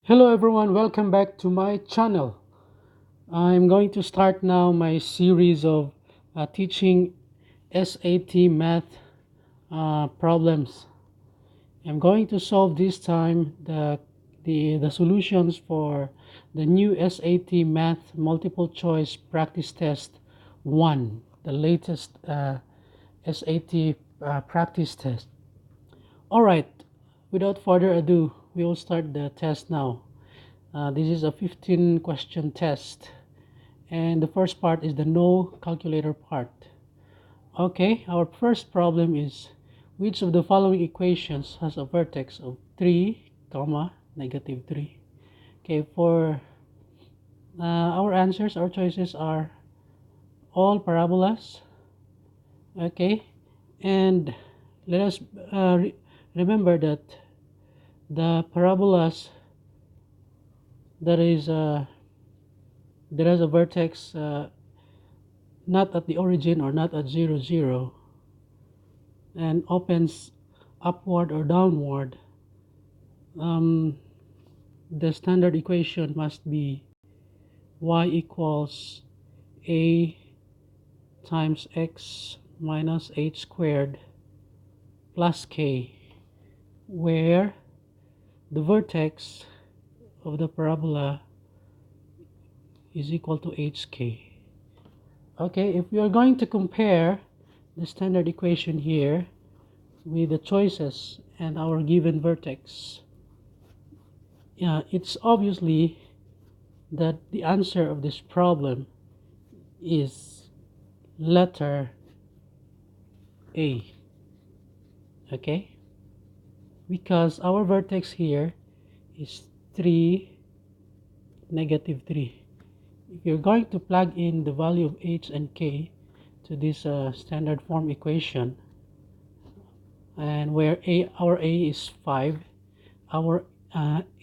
Hello everyone, welcome back to my channel. I'm going to start now my series of teaching SAT math problems. I'm going to solve this time the solutions for the new SAT math multiple choice practice test 1, the latest SAT practice test. Alright, without further ado, we will start the test now. This is a 15 question test, and the first part is the no calculator part. Okay, our first problem is which of the following equations has a vertex of 3 comma negative 3. Okay, for our answers, our choices are all parabolas. Okay, and let us remember that the parabolas that is there has a vertex not at the origin or not at 0 0 and opens upward or downward, the standard equation must be y equals a times x minus h squared plus k, where the vertex of the parabola is equal to hk. Okay, if we are going to compare the standard equation here with the choices and our given vertex, it's obviously that the answer of this problem is letter A. Okay, because our vertex here is 3 negative 3. If you're going to plug in the value of h and k to this standard form equation, and where our a is 5, our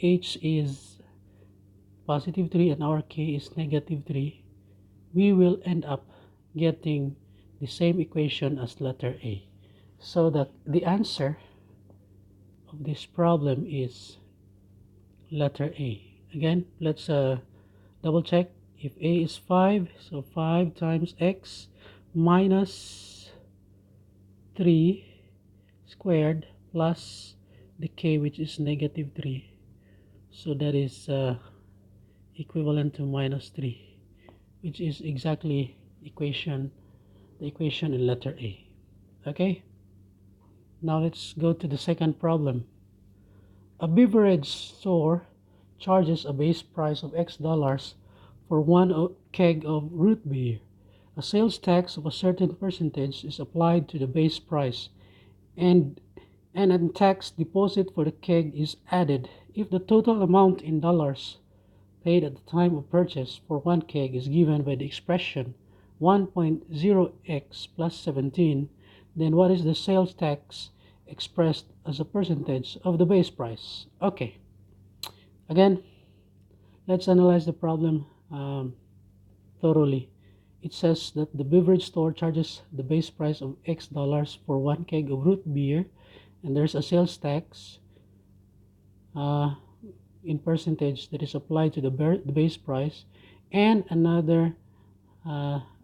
h is positive 3, and our k is negative 3, we will end up getting the same equation as letter A. So that the answer of this problem is letter A. Again, let's double check. If A is 5, so 5 times x minus 3 squared plus the k, which is negative 3. So that is equivalent to minus 3, which is exactly the equation in letter A. Okay, now let's go to the second problem. A beverage store charges a base price of X dollars for one keg of root beer. A sales tax of a certain percentage is applied to the base price, and a tax deposit for the keg is added if the total amount in dollars paid at the time of purchase for one keg is given by the expression 1.0x plus 17. Then what is the sales tax expressed as a percentage of the base price? Okay, again, let's analyze the problem thoroughly. It says that the beverage store charges the base price of X dollars for one keg of root beer, and there's a sales tax in percentage that is applied to the base price, and another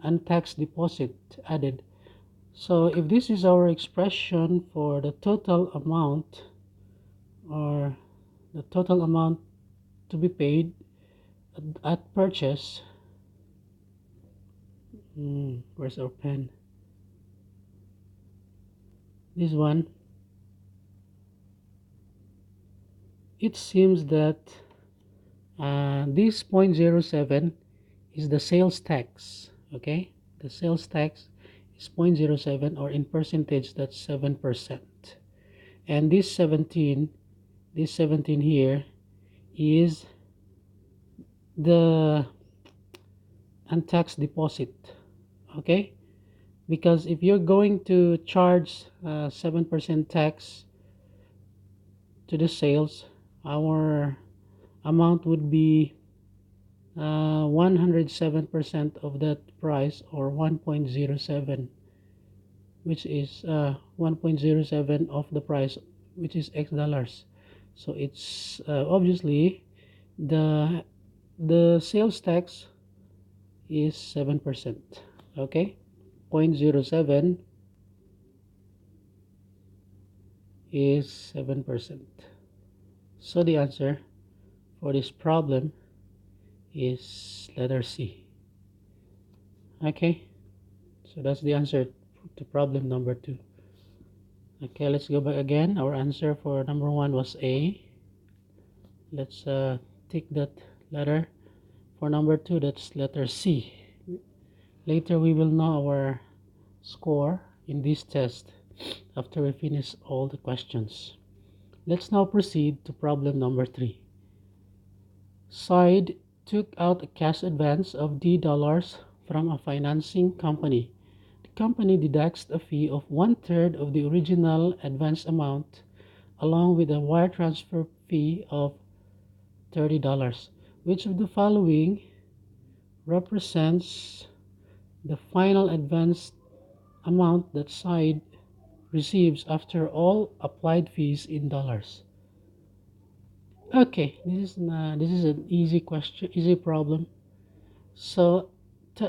untaxed deposit added. So if this is our expression for the total amount, or the total amount to be paid at purchase, where's our pen? This one. It seems that this 0.07 is the sales tax. Okay, the sales tax is 0.07, or in percentage that's 7%, and this 17 here is the untaxed deposit. Okay, because if you're going to charge 7% tax to the sales, our amount would be 107% of that price, or 1.07, which is 1.07 of the price, which is X dollars. So it's obviously The the sales tax is 7%. Okay, 0.07 is 7%. So the answer for this problem is letter C. Okay, so that's the answer to problem number 2. Okay, let's go back again. Our answer for number 1 was A. Let's tick that letter. For number 2, that's letter C. Later we will know our score in this test after we finish all the questions. Let's now proceed to problem number 3. Side took out a cash advance of $D from a financing company. The company deducts a fee of 1/3 of the original advance amount, along with a wire transfer fee of $30. Which of the following represents the final advance amount that side receives after all applied fees in dollars? Okay, this is an easy question, easy problem. So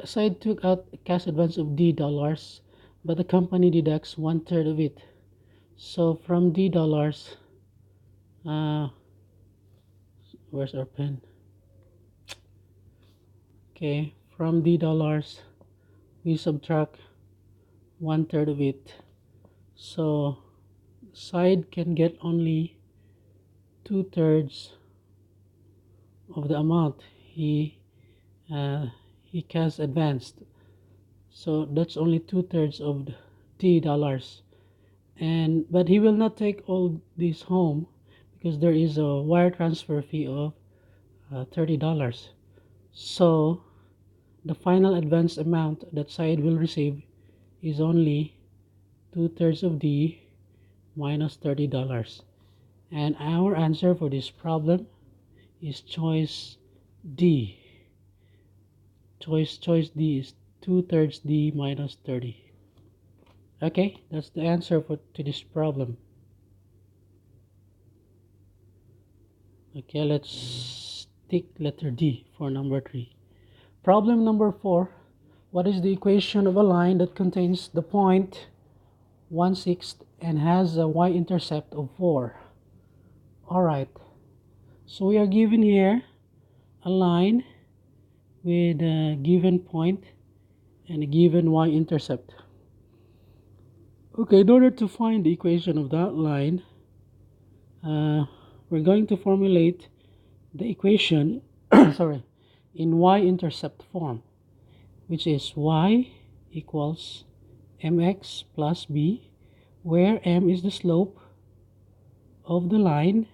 side took out a cash advance of $D, but the company deducts 1/3 of it. So from $D, uh, where's our pen? Okay, from $D, we subtract 1/3 of it. So side can get only 2/3 of the amount uh, he cash advanced. So that's only 2/3 of the $D, but he will not take all this home because there is a wire transfer fee of $30. So the final advance amount that side will receive is only 2/3 of D minus $30. And our answer for this problem is choice D. Choice D is 2/3 D minus 30. Okay, that's the answer to this problem. Okay, let's tick letter D for number 3. Problem number 4. What is the equation of a line that contains the point 1/6 and has a y-intercept of 4? Alright, so we are given here a line with a given point and a given y-intercept. Okay, in order to find the equation of that line, we're going to formulate the equation sorry, in y-intercept form, which is y equals mx plus b, where m is the slope of the line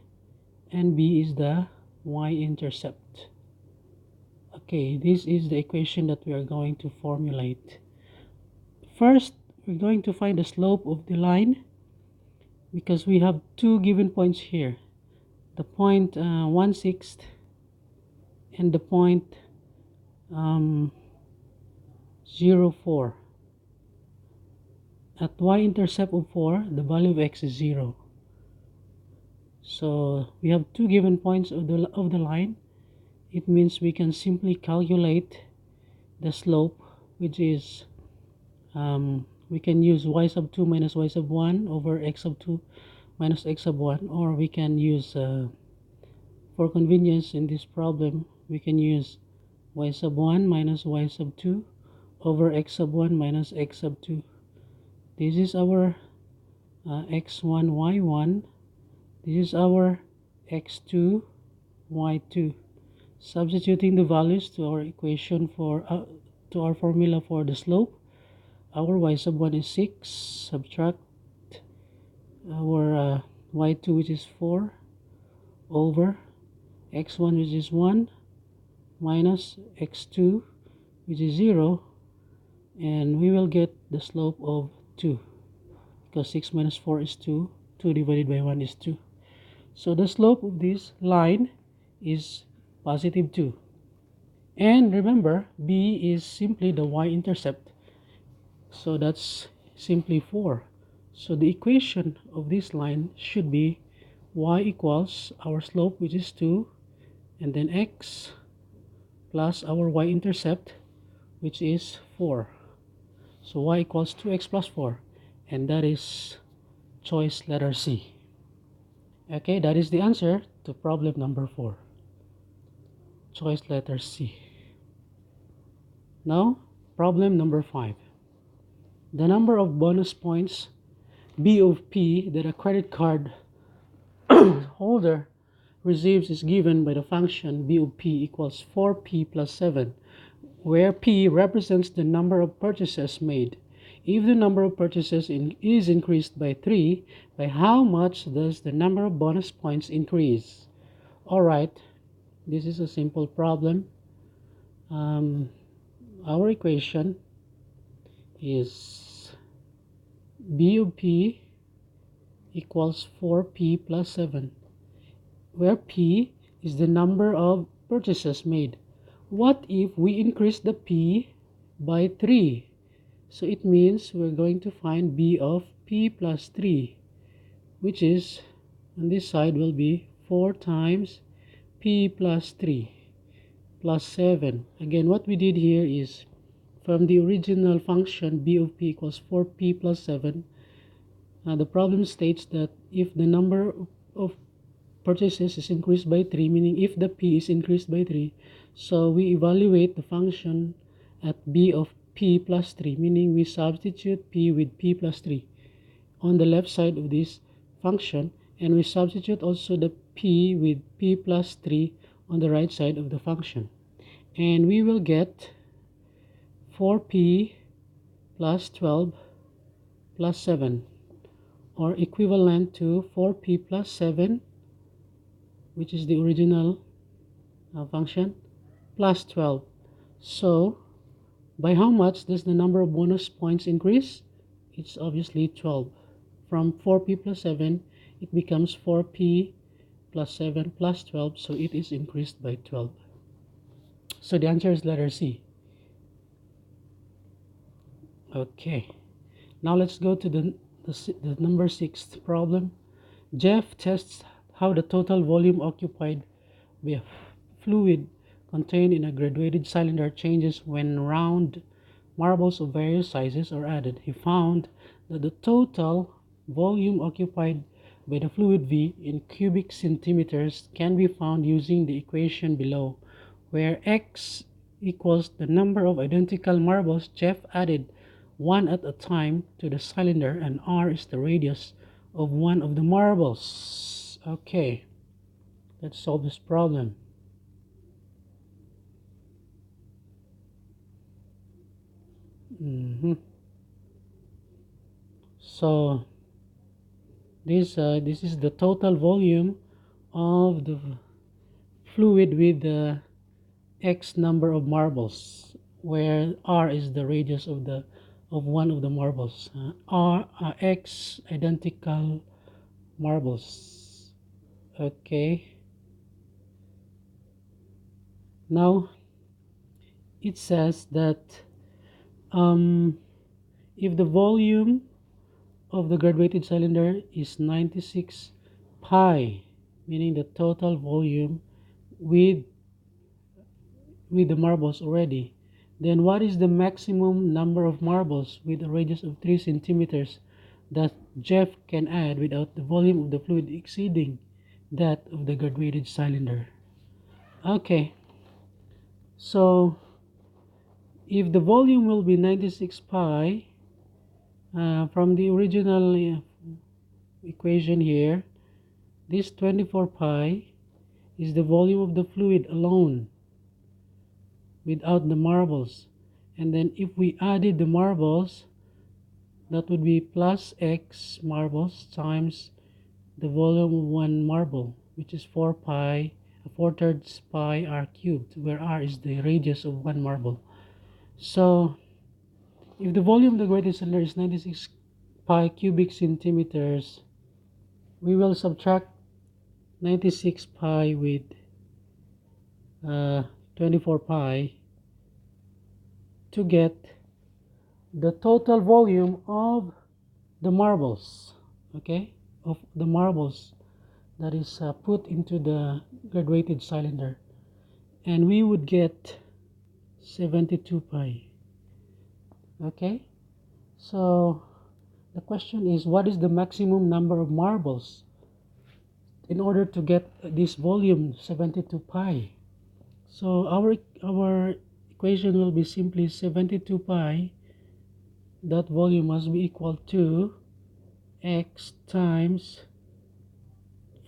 and b is the y-intercept. Okay, this is the equation that we are going to formulate. First, we're going to find the slope of the line because we have two given points here, the point 1/6 and the point 0.4. At y-intercept of 4, the value of x is 0. So we have two given points of the line. It means we can simply calculate the slope, which is we can use y sub 2 minus y sub 1 over x sub 2 minus x sub 1, or we can use, for convenience in this problem, we can use y sub 1 minus y sub 2 over x sub 1 minus x sub 2. This is our x1, y1. This is our x2, y2. Substituting the values to our equation to our formula for the slope, our y sub 1 is 6, subtract our y2, which is 4, over x1, which is 1, minus x2, which is 0, and we will get the slope of 2, because 6 minus 4 is 2, 2 divided by 1 is 2. So the slope of this line is positive 2. And remember, b is simply the y-intercept, so that's simply 4. So the equation of this line should be y equals our slope, which is 2, and then x plus our y-intercept, which is 4. So y equals 2x plus 4, and that is choice letter C. Okay, that is the answer to problem number 4. Choice letter C. Now, problem number 5. The number of bonus points B of P that a credit card holder receives is given by the function B of P equals 4P plus 7, where P represents the number of purchases made. If the number of purchases is increased by 3, by how much does the number of bonus points increase? Alright, this is a simple problem. Our equation is B of P equals 4P plus 7, where P is the number of purchases made. What if we increase the P by 3? So it means we're going to find B of P plus 3, which is, on this side will be 4 times P plus 3 plus 7. Again, what we did here is, from the original function B of P equals 4P plus 7, the problem states that if the number of purchases is increased by 3, meaning if the P is increased by 3, so we evaluate the function at B of P plus 3, meaning we substitute P with P plus 3 on the left side of this function, and we substitute also the P with P plus 3 on the right side of the function, and we will get 4P plus 12 plus 7, or equivalent to 4P plus 7, which is the original function, plus 12. So by how much does the number of bonus points increase? It's obviously 12. From 4P plus 7, it becomes 4P plus 7 plus 12, so it is increased by 12. So the answer is letter C. Okay, now let's go to the number 6 problem. Jeff tests how the total volume occupied by a fluid contained in a graduated cylinder changes when round marbles of various sizes are added. He found that the total volume occupied by the fluid V in cubic centimeters can be found using the equation below, where X equals the number of identical marbles Jeff added one at a time to the cylinder, and R is the radius of one of the marbles. Okay, let's solve this problem. So this is the total volume of the fluid with the X number of marbles, where R is the radius of one of the marbles. X identical marbles. Okay, now it says that if the volume of the graduated cylinder is 96 pi, meaning the total volume with the marbles already, then what is the maximum number of marbles with a radius of 3 centimeters that Jeff can add without the volume of the fluid exceeding that of the graduated cylinder? Okay, so if the volume will be 96 pi, from the original equation here, this 24 pi is the volume of the fluid alone without the marbles, and then if we added the marbles, that would be plus X marbles times the volume of one marble, which is 4 thirds pi R cubed, where R is the radius of one marble. So if the volume of the graduated cylinder is 96 pi cubic centimeters, we will subtract 96 pi with 24 pi to get the total volume of the marbles, okay, of the marbles that is put into the graduated cylinder. and we would get 72 pi. Okay, so the question is, what is the maximum number of marbles in order to get this volume 72 pi? So our equation will be simply 72 pi, that volume must be equal to x times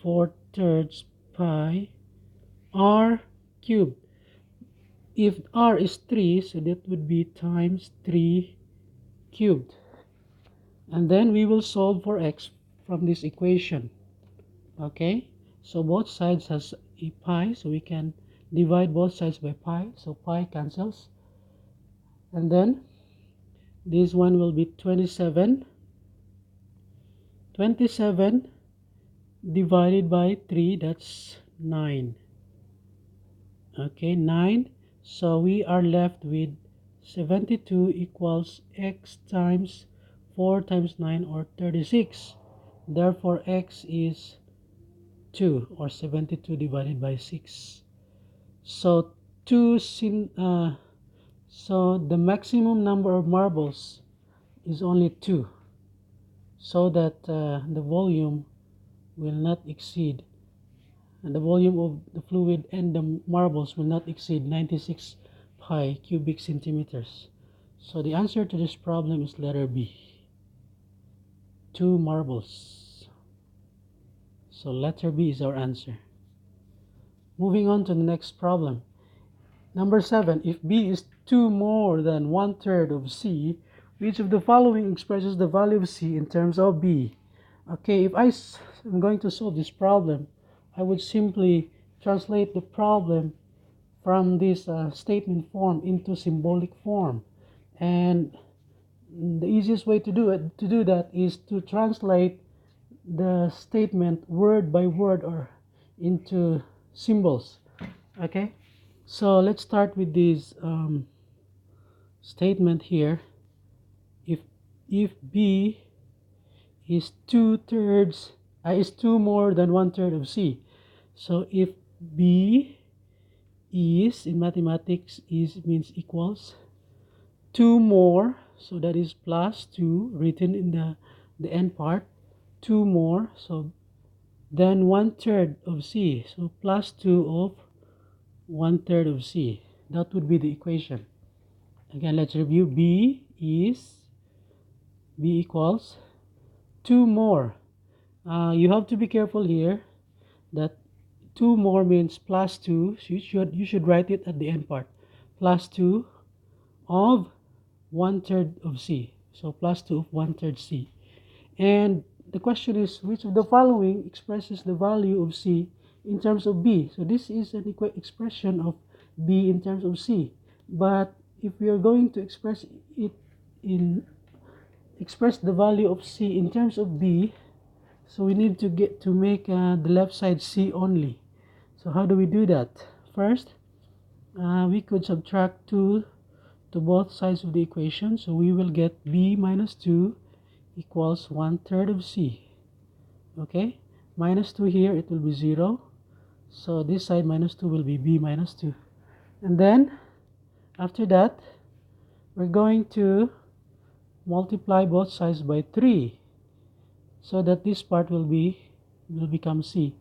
4/3 pi r cubed. If r is 3, so that would be times 3 cubed. And then we will solve for x from this equation. Okay, so both sides has a pi, so we can divide both sides by pi, so pi cancels. And then this one will be 27 divided by 3, that's 9. Okay, 9. So we are left with 72 equals x times 4 times 9, or 36. Therefore x is 2, or 72 divided by 6. So so the maximum number of marbles is only 2, so that the volume will not exceed, and the volume of the fluid and the marbles will not exceed 96 pi cubic centimeters. So the answer to this problem is letter B, 2 marbles. So letter B is our answer. Moving on to the next problem. Number 7, if B is 2 more than 1/3 of C, which of the following expresses the value of C in terms of B? Okay, if I'm going to solve this problem, I would simply translate the problem from this statement form into symbolic form. And the easiest way to do that is to translate the statement word by word or into symbols. Okay, so let's start with this statement here. If B is 2/3 is 2 more than 1/3 of C, so if B is, in mathematics, is means equals 2 more, so that is plus 2 written in the end part, 2 more, so then 1/3 of C, so plus 2 of 1/3 of C. That would be the equation. Again, let's review. B equals 2 more. You have to be careful here that 2 more means plus 2, so you should write it at the end part, plus 2 of 1/3 of C, so plus 2 of 1/3 C. And the question is, which of the following expresses the value of C in terms of B? So this is an expression of B in terms of C, but if we are going to express the value of C in terms of B, so we need to make the left side C only. So how do we do that? First, we could subtract 2 to both sides of the equation, so we will get B minus 2 equals 1/3 of C. Okay, minus 2 here, it will be 0, so this side minus 2 will be B minus 2. And then after that, we're going to multiply both sides by 3, so that this part will become C,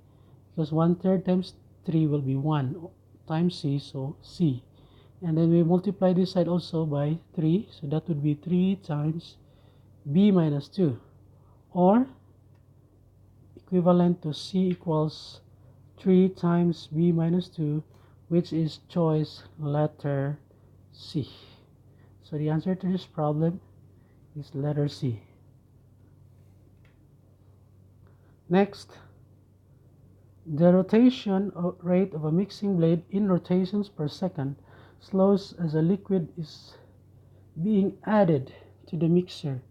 because 1/3 times 3 will be 1 times C, so C. And then we multiply this side also by 3, so that would be 3 times B minus 2, or equivalent to C equals 3 times B minus 2, which is choice letter C. So the answer to this problem is letter C. Next, the rotation rate of a mixing blade in rotations per second slows as a liquid is being added to the mixer.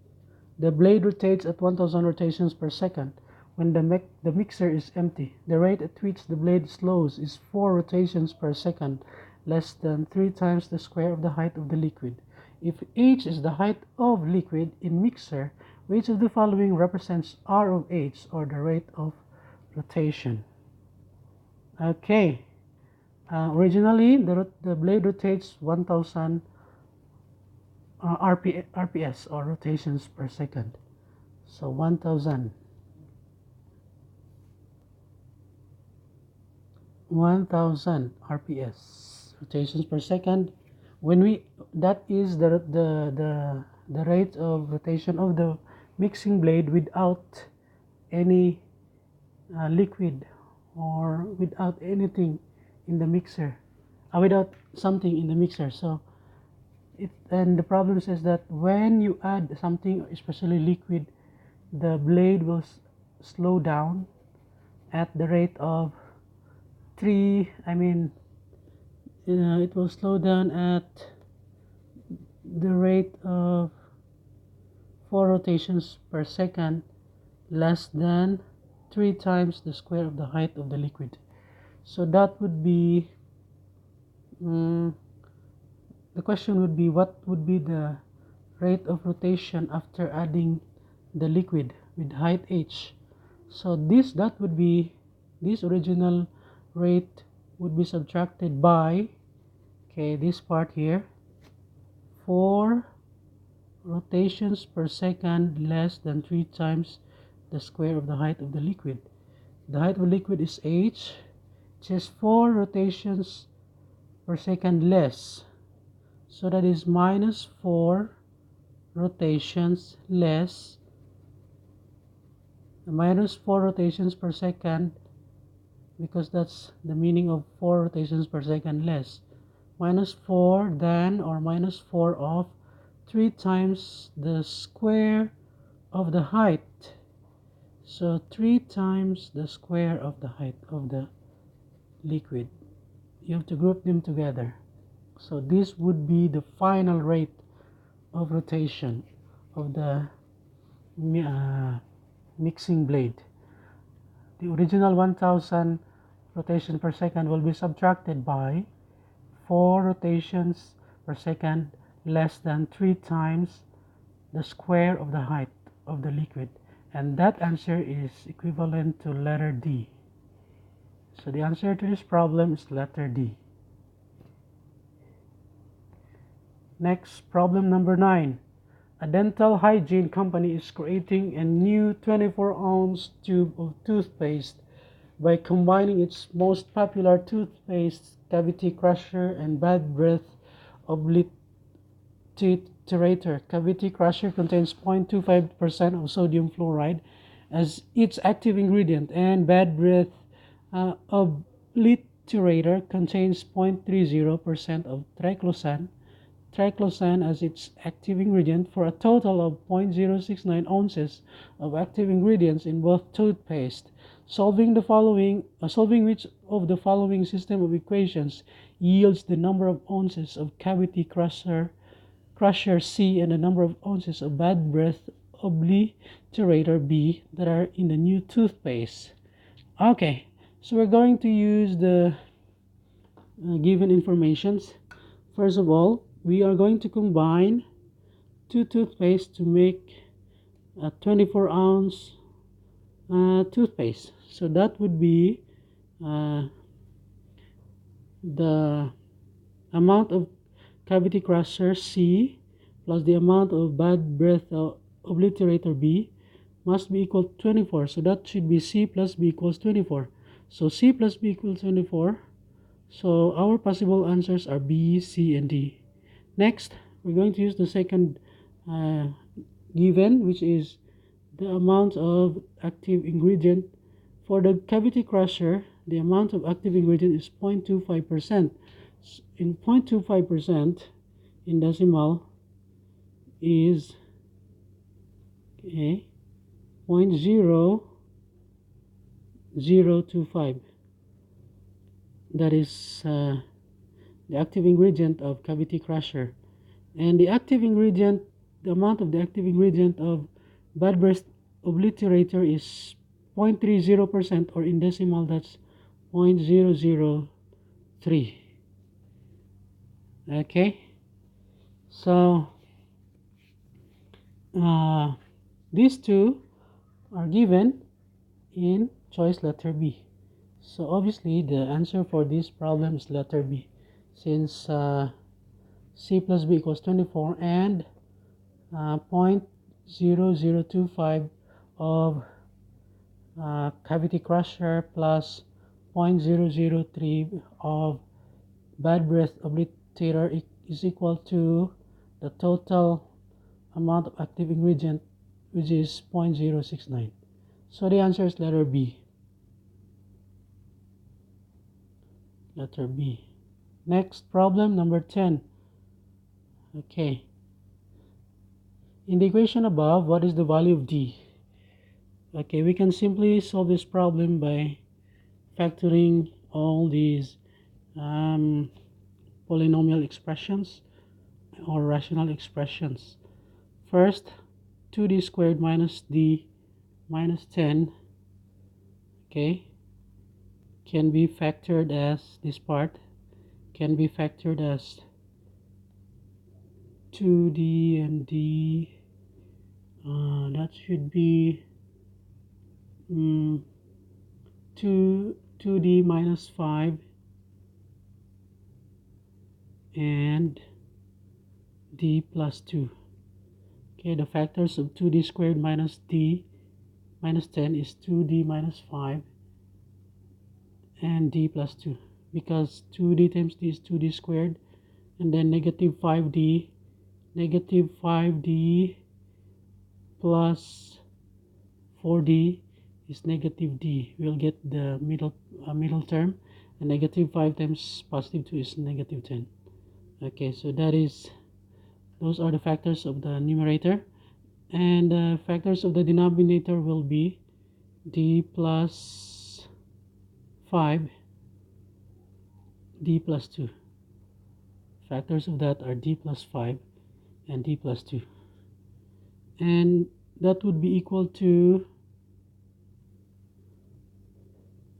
The blade rotates at 1000 rotations per second when the mixer is empty. The rate at which the blade slows is 4 rotations per second, less than 3 times the square of the height of the liquid. If h is the height of liquid in mixer, which of the following represents r of h, or the rate of rotation? Okay, Originally, the blade rotates 1000 RPS, or rotations per second. So 1000 RPS, rotations per second. When we that is the rate of rotation of the mixing blade without any liquid, or without anything in the mixer, without something in the mixer. So and the problem says that when you add something, especially liquid, the blade will slow down at the rate of it will slow down at the rate of 4 rotations per second, less than 3 times the square of the height of the liquid. So that would be the question would be, what would be the rate of rotation after adding the liquid with height h? So that would be, this original rate would be subtracted by, okay, this part here, 4 rotations per second less than 3 times the square of the height of the liquid. The height of the liquid is h, which is 4 rotations per second less. So that is minus 4 rotations less, minus 4 rotations per second, because that's the meaning of 4 rotations per second less. Minus 4 than, or minus 4 of 3 times the square of the height. So 3 times the square of the height of the liquid. You have to group them together. So this would be the final rate of rotation of the mixing blade. The original 1000 rotation per second will be subtracted by 4 rotations per second less than 3 times the square of the height of the liquid, and that answer is equivalent to letter D. So the answer to this problem is letter D. Next, problem number 9. A dental hygiene company is creating a new 24-ounce tube of toothpaste by combining its most popular toothpaste, Cavity Crusher, and Bad Breath Obliterator. Cavity Crusher contains 0.25% of sodium fluoride as its active ingredient, and Bad Breath Obliterator contains 0.30% of triclosan as its active ingredient, for a total of 0.069 ounces of active ingredients in both toothpaste. Solving which of the following system of equations yields the number of ounces of Cavity Crusher C and the number of ounces of Bad Breath Obliterator B that are in the new toothpaste. Okay, so we're going to use the given informations. First of all, we are going to combine 2 toothpaste to make a 24-ounce toothpaste. So that would be the amount of Cavity Crusher C plus the amount of Bad Breath Obliterator B must be equal to 24. So that should be C plus B equals 24. So C plus B equals 24. So our possible answers are B, C, and D. Next, we're going to use the second given, which is the amount of active ingredient. For the Cavity Crusher, the amount of active ingredient is 0.25%. In 0.25% in decimal is 0.0025. That is the active ingredient of Cavity Crusher. And the active ingredient, the amount of the active ingredient of Bad Breath Obliterator is 0.30%, or in decimal that's 0.003. Okay, so these two are given in choice letter B. So obviously the answer for this problem is letter B, since C plus B equals 24 and 0.0025 of cavity crusher plus 0.003 of bad breath obliterator is equal to the total amount of active ingredient, which is 0.069. So the answer is letter B. Letter B. Next problem, number 10. Okay. In the equation above, what is the value of D? Okay, we can simply solve this problem by factoring all these polynomial expressions or rational expressions. First, 2d squared minus d minus 10, okay, can be factored as, this part can be factored as 2d and d, that should be 2d minus 5 and d plus 2. Okay, the factors of 2d squared minus d minus 10 is 2d minus 5 and d plus 2, because 2d times d is 2d squared, and then negative 5d plus 4d is negative d. We'll get the middle term, and negative 5 times positive 2 is negative 10. Okay, so those are the factors of the numerator, and the factors of the denominator will be d plus 5, d plus 2. Factors of that are d plus 5 and d plus 2, and that would be equal to,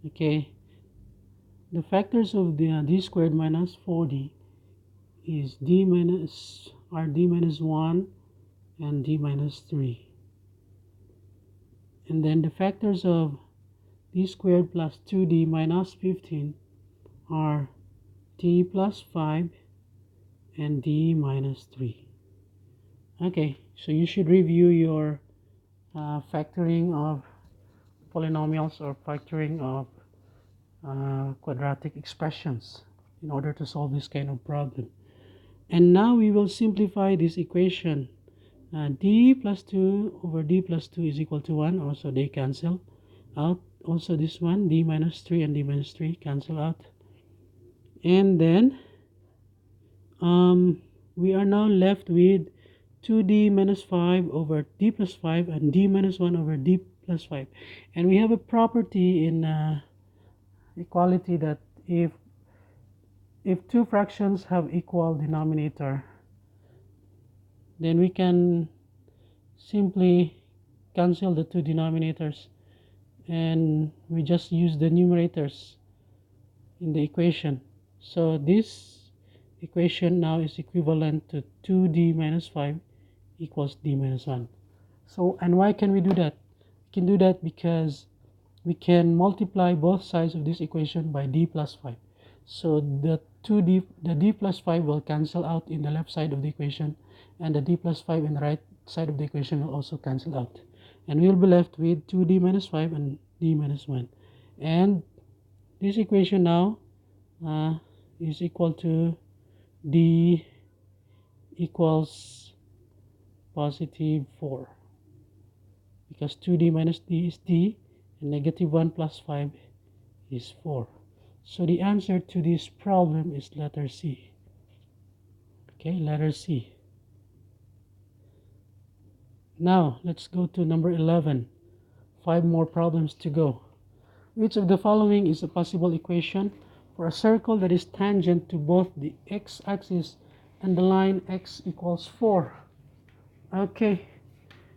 okay, the factors of the d squared minus 4d is d minus 1 and d minus 3, and then the factors of d squared plus 2d minus 15 are d plus 5 and d minus 3. Okay, so you should review your factoring of polynomials or factoring of quadratic expressions in order to solve this kind of problem. And now we will simplify this equation. D plus 2 over d plus 2 is equal to 1. Also, they cancel out. Also, this one, d minus 3 and d minus 3 cancel out. And then we are now left with 2d minus 5 over d plus 5 and d minus 1 over d plus 5. And we have a property in equality that if two fractions have equal denominator, then we can simply cancel the two denominators and we just use the numerators in the equation. So this equation now is equivalent to 2d minus 5 equals d minus 1. So, and why can we do that? We can do that because we can multiply both sides of this equation by d plus 5. So the d plus 5 will cancel out in the left side of the equation, and the d plus 5 in the right side of the equation will also cancel out, and we will be left with 2d minus 5 and d minus 1. And this equation now is equal to d equals positive 4, because 2d minus d is d and negative 1 plus 5 is 4. So the answer to this problem is letter C. Okay, letter C. Now let's go to number 11. 5 more problems to go. Which of the following is a possible equation for a circle that is tangent to both the x-axis and the line x equals 4? Okay,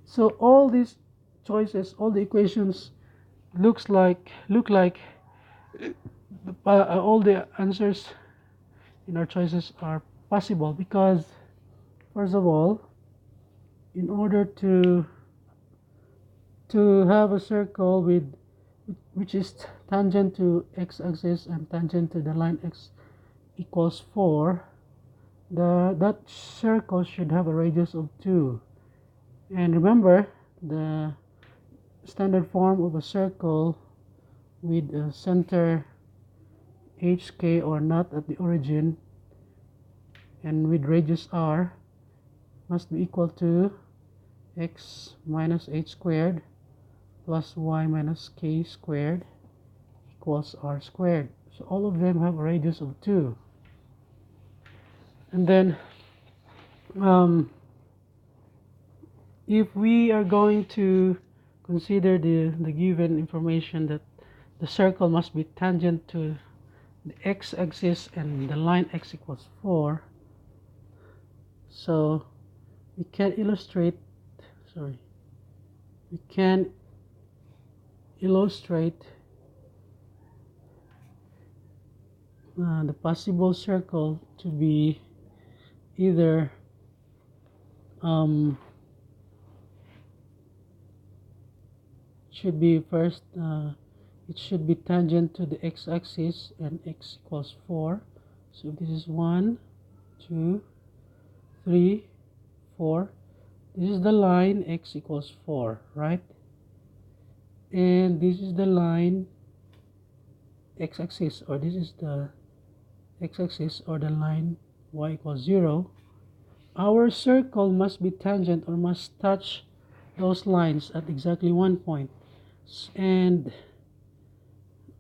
so all these choices, all the equations look like all the answers in our choices are possible, because first of all, in order to have a circle with which is tangent to x-axis and tangent to the line x equals 4, that circle should have a radius of 2. And remember, the standard form of a circle with a center hk or not at the origin and with radius r must be equal to x minus h squared plus y minus k squared equals r squared. So all of them have a radius of 2. And then if we are going to consider the given information that the circle must be tangent to the x-axis and the line x equals 4, so we can illustrate the possible circle to be either should be first it should be tangent to the x-axis and x equals 4. So this is 1 2 3 4. This is the line x equals 4, right? And this is the line x-axis, or this is the x-axis or the line y equals 0. Our circle must be tangent or must touch those lines at exactly one point. And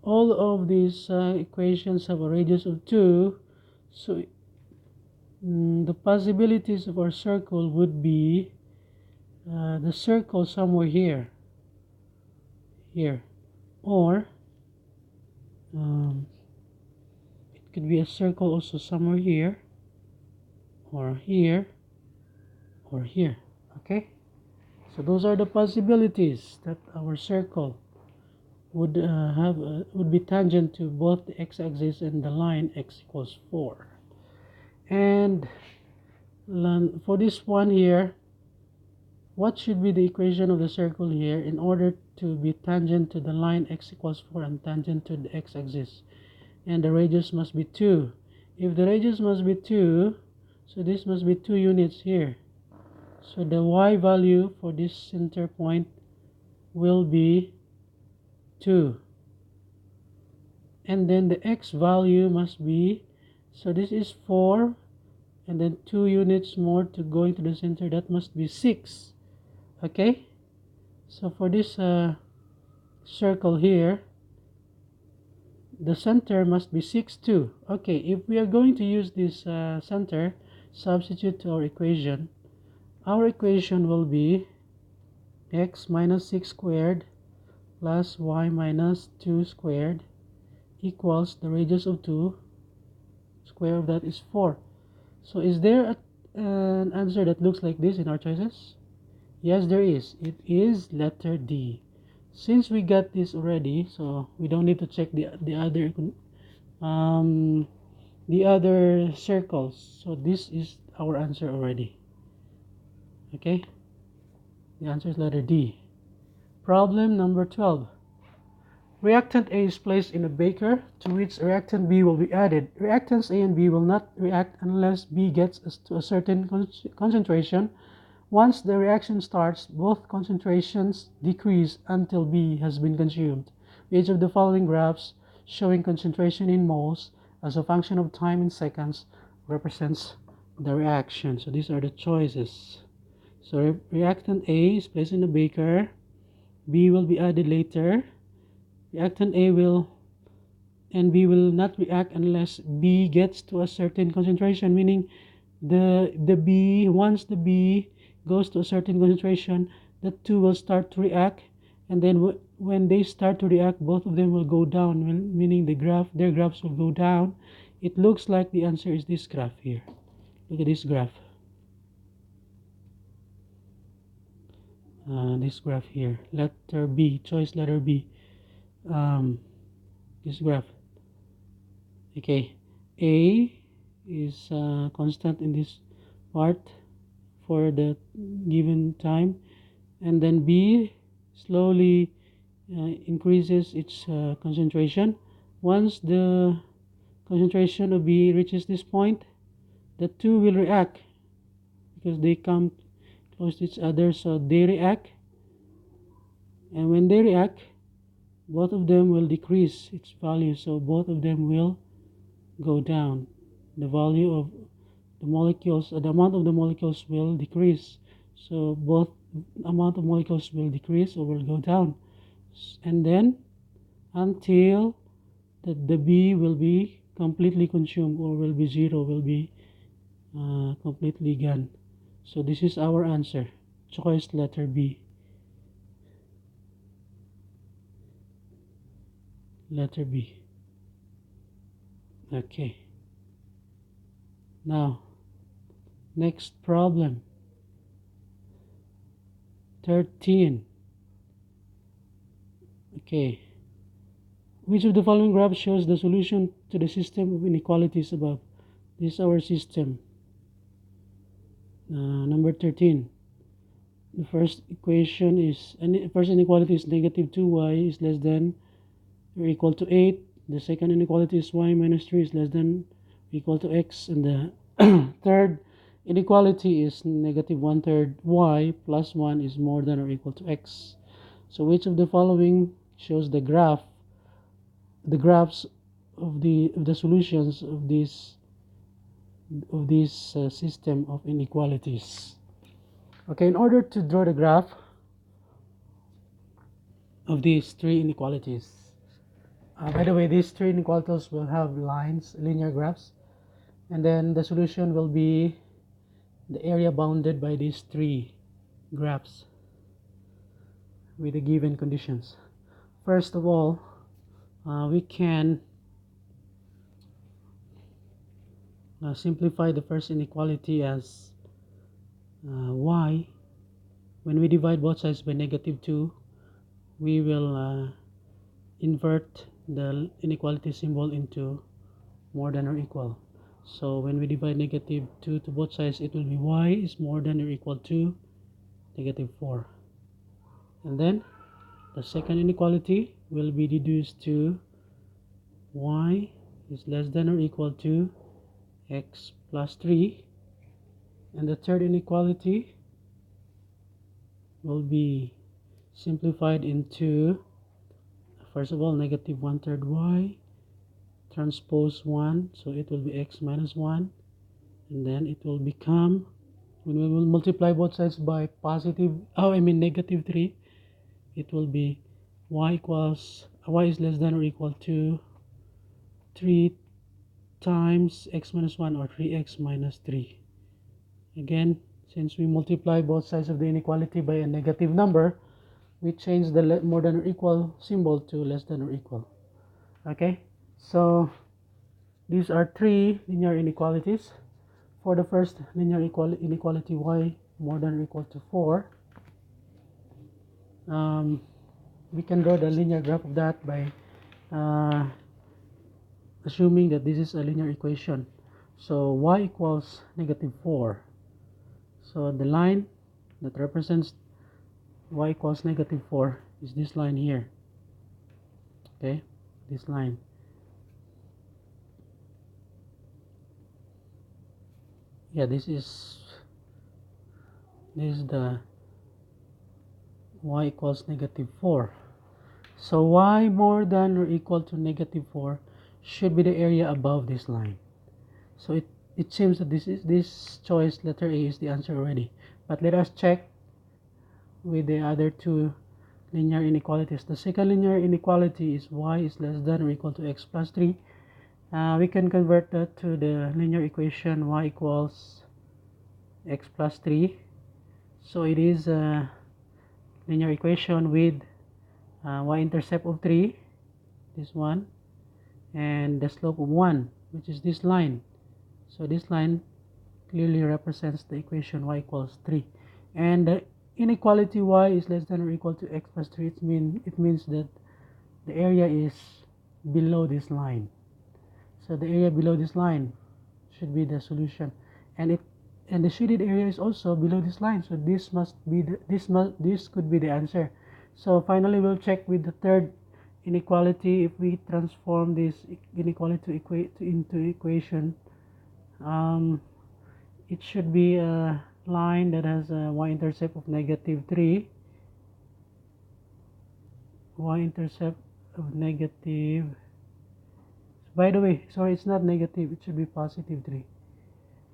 all of these equations have a radius of 2. So the possibilities of our circle would be the circle somewhere here, or it could be a circle also somewhere here, or here, or here. Okay, so those are the possibilities that our circle would would be tangent to both the x-axis and the line x equals 4. And for this one here, what should be the equation of the circle here in order to be tangent to the line x equals 4 and tangent to the x-axis? And the radius must be 2. If the radius must be 2, so this must be 2 units here. So the y value for this center point will be 2. And then the x value must be, so this is 4, and then 2 units more to go into the center, that must be 6. Okay, so for this circle here, the center must be 6 too. Okay, if we are going to use this center, substitute to our equation will be x minus 6 squared plus y minus 2 squared equals the radius of 2, square of that is 4. So is there an answer that looks like this in our choices? Yes, there is. It is letter D. Since we got this already, so we don't need to check the other circles. So this is our answer already. Okay, the answer is letter D. Problem number 12. Reactant A is placed in a beaker to which reactant B will be added. Reactants A and B will not react unless B gets to a certain concentration. Once the reaction starts, both concentrations decrease until B has been consumed. Each of the following graphs showing concentration in moles as a function of time in seconds represents the reaction. So these are the choices. So reactant A is placed in a beaker. B will be added later. Reactant A and B will not react unless B gets to a certain concentration, meaning once the B goes to a certain concentration, the two will start to react, and then when they start to react, both of them will go down, meaning their graphs will go down. It looks like the answer is this graph here. Look at this graph. This graph here, letter B, choice letter B. This graph. Okay, A is constant in this part for the given time, and then B slowly increases its concentration. Once the concentration of B reaches this point, the two will react because they come close to each other, so they react, and when they react, both of them will decrease its value, so both of them will go down. The value of the molecules, the amount of the molecules will decrease, so both amount of molecules will decrease or will go down, and then until the B will be completely consumed or will be zero, will be completely gone. So this is our answer, choice letter B. Letter B. Okay, now next problem, 13. Okay, which of the following graph shows the solution to the system of inequalities above? This is our system. Number 13. The first equation is, first inequality is negative 2y is less than or equal to 8. The second inequality is y minus 3 is less than or equal to x. And the third inequality is negative 1/3 y plus 1 is more than or equal to x. So which of the following shows the graphs of the solutions of this system of inequalities? Okay, in order to draw the graph of these three inequalities, by the way, these three inequalities will have lines, linear graphs, and then the solution will be the area bounded by these three graphs with the given conditions. First of all, we can simplify the first inequality as y. When we divide both sides by negative 2, we will invert the inequality symbol into more than or equal. So when we divide negative 2 to both sides, it will be y is more than or equal to negative 4. And then the second inequality will be reduced to y is less than or equal to x plus 3. And the third inequality will be simplified into, first of all, negative 1/3 y transpose 1, so it will be x minus 1, and then it will become, when we will multiply both sides by negative 3, it will be y is less than or equal to 3 times x minus 1, or 3x minus 3. Again, since we multiply both sides of the inequality by a negative number, we change the more than or equal symbol to less than or equal. Okay, so these are three linear inequalities. For the first linear inequality, y more than or equal to 4, we can draw the linear graph of that by assuming that this is a linear equation. So y equals negative 4. So the line that represents y equals negative 4 is this line here. Okay, this line. Yeah, this is the y equals negative 4. So y more than or equal to negative 4 should be the area above this line. So it seems that this choice letter A is the answer already. But let us check with the other two linear inequalities. The second linear inequality is y is less than or equal to x plus 3. We can convert that to the linear equation y equals x plus 3. So it is a linear equation with y-intercept of 3, this one, and the slope of 1, which is this line. So this line clearly represents the equation y equals 3. And the inequality y is less than or equal to x plus 3, it means that the area is below this line. So the area below this line should be the solution, and the shaded area is also below this line. So this could be the answer. So finally, we'll check with the third inequality. If we transform this inequality into equation, um, it should be a line that has a y-intercept of -3, y-intercept of negative. By the way, sorry, it's not negative, it should be +3,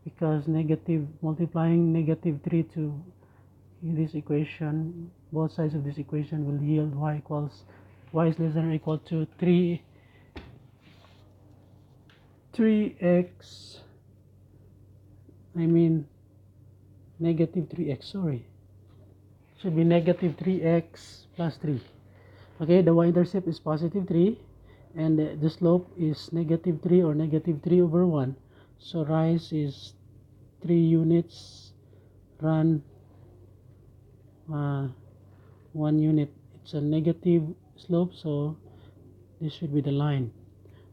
because negative, multiplying -3 to this equation, both sides of this equation will yield y is less than or equal to 3x, I mean -3x, sorry, should be -3x plus 3. Okay, the y-intercept is +3, and the slope is -3 or -3/1. So rise is 3 units, run 1 unit. It's a negative slope, so this should be the line.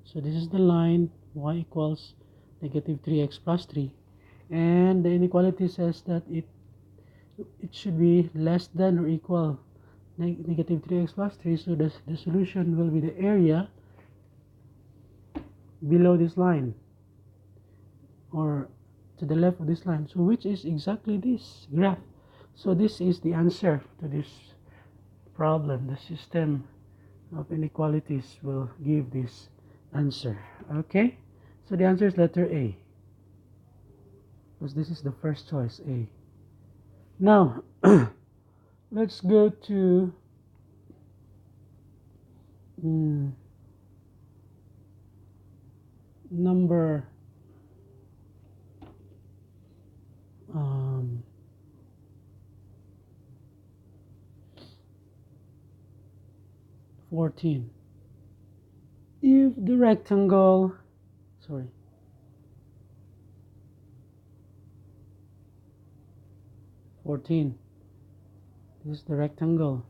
So this is the line, y equals -3x plus 3, and the inequality says that it should be less than or equal -3x plus 3. So the solution will be the area below this line, or to the left of this line, so which is exactly this graph. So this is the answer to this problem. The system of inequalities will give this answer. Okay, so the answer is letter A, because this is the first choice, A. Now let's go to number 14. If the rectangle, sorry, 14, this is the rectangle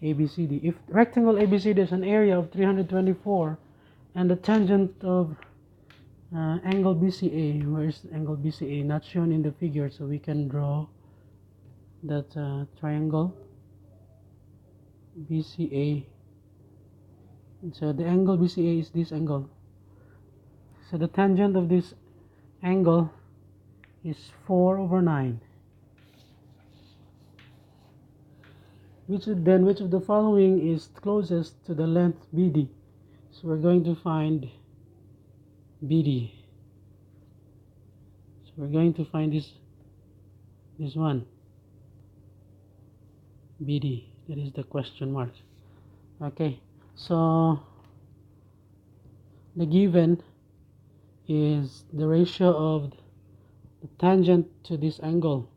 ABCD. If rectangle ABCD is an area of 324, and the tangent of angle BCA, where is angle BCA? Not shown in the figure, so we can draw that triangle BCA. So the angle BCA is this angle. So the tangent of this angle is 4/9. Which of the following is closest to the length BD? So we're going to find BD. So we're going to find this one, BD. That is the question mark. Okay, so the given is the ratio of the tangent to this angle,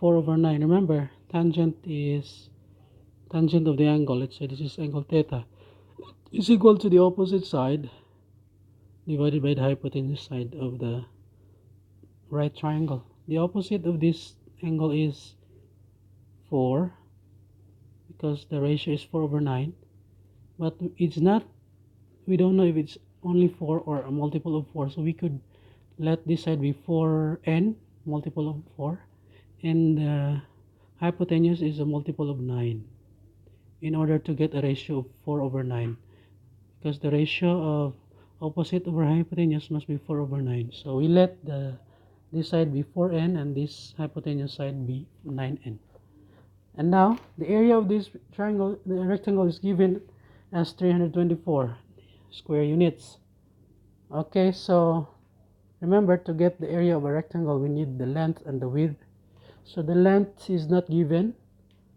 4/9. Remember, tangent is tangent of the angle. Let's say this is angle theta, is equal to the opposite side divided by the hypotenuse side of the right triangle. The opposite of this angle is 4, because the ratio is 4/9, but it's not, we don't know if it's only 4 or a multiple of 4, so we could let this side be 4n, multiple of 4, and the hypotenuse is a multiple of 9, in order to get a ratio of 4/9, because the ratio of opposite over hypotenuse must be 4/9. So we let this side be 4n and this hypotenuse side be 9n. And now the area of this triangle, the rectangle, is given as 324 square units. Okay, so remember, to get the area of a rectangle we need the length and the width. So the length is not given,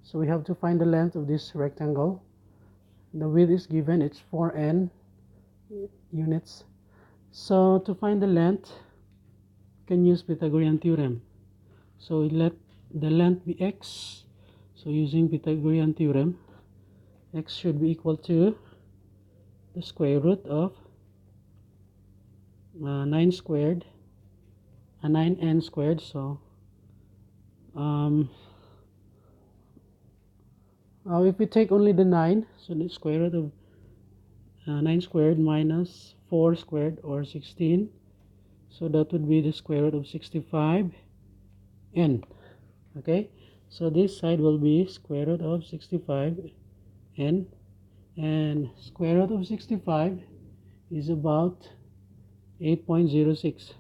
so we have to find the length of this rectangle. The width is given, it's 4n units. So to find the length, you can use Pythagorean Theorem. So we let the length be x. So using Pythagorean Theorem, x should be equal to the square root of 9 squared, 9n squared. So if we take only the 9, so the square root of 9 squared minus 4 squared, or 16, so that would be the square root of 65n. Okay, so this side will be square root of 65 n, and square root of 65 is about 8.06.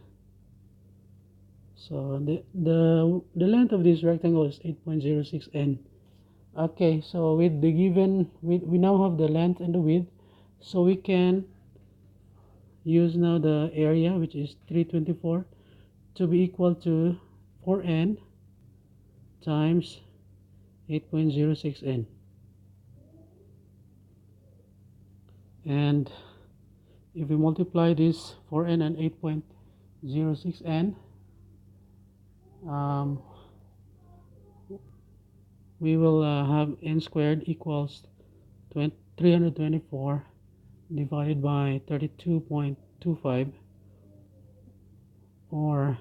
So the length of this rectangle is 8.06 n. Okay, so with the given, we now have the length and the width, so we can use now the area, which is 324, to be equal to 4n times 8.06 n. And if we multiply this 4n and 8.06 n, we will have n squared equals 324 divided by 32.25, or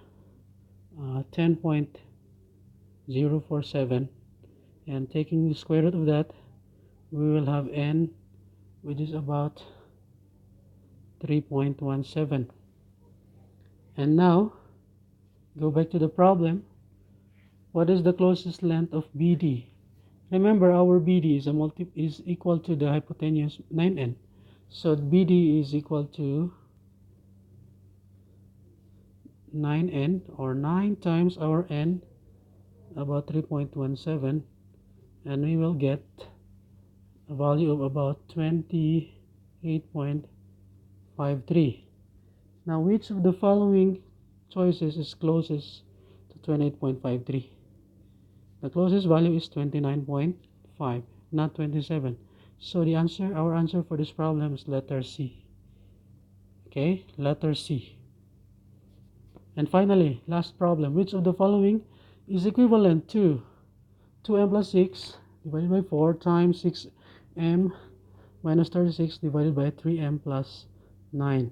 10.047, and taking the square root of that, we will have n, which is about 3.17. And now go back to the problem. What is the closest length of BD? Remember, our BD is equal to the hypotenuse 9n. So BD is equal to 9n, or 9 times our n, about 3.17, and we will get a value of about 28.53. Now, which of the following choices is closest to 28.53? The closest value is 29.5, not 27. So our answer for this problem is letter C. Okay, letter C. And finally, last problem. Which of the following is equivalent to 2m plus 6 divided by 4 times 6m minus 36 divided by 3m plus 9?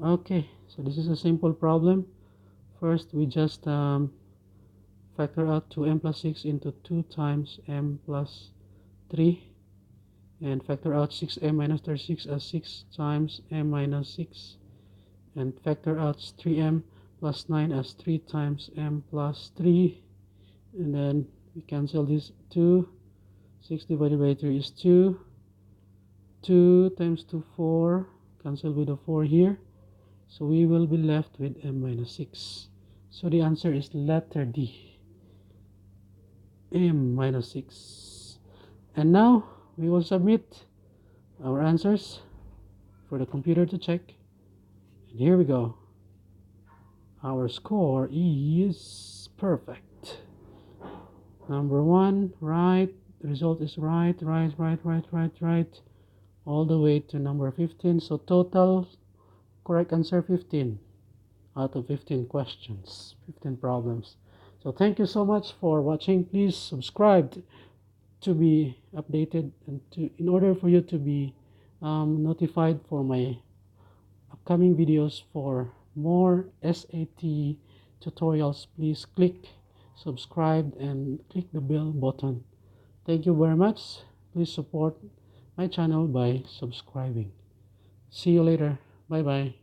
Okay, so this is a simple problem. First, we just factor out 2m plus 6 into 2 times m plus 3, and factor out 6m minus 36 as 6 times m minus 6, and factor out 3m plus 9 as 3 times m plus 3, and then we cancel this 2. 6 divided by 3 is 2. 2 times 2, 4, cancel with a 4 here, so we will be left with m minus 6. So the answer is letter D, m minus 6. And now we will submit our answers for the computer to check. And here we go. Our score is perfect. Number 1, right. The result is right, all the way to number 15. So total correct answer 15 out of 15 questions, 15 problems. So thank you so much for watching. Please subscribe to be updated, and in order for you to be notified for my upcoming videos. For more SAT tutorials, please click subscribe and click the bell button. Thank you very much. Please support my channel by subscribing. See you later. Bye bye.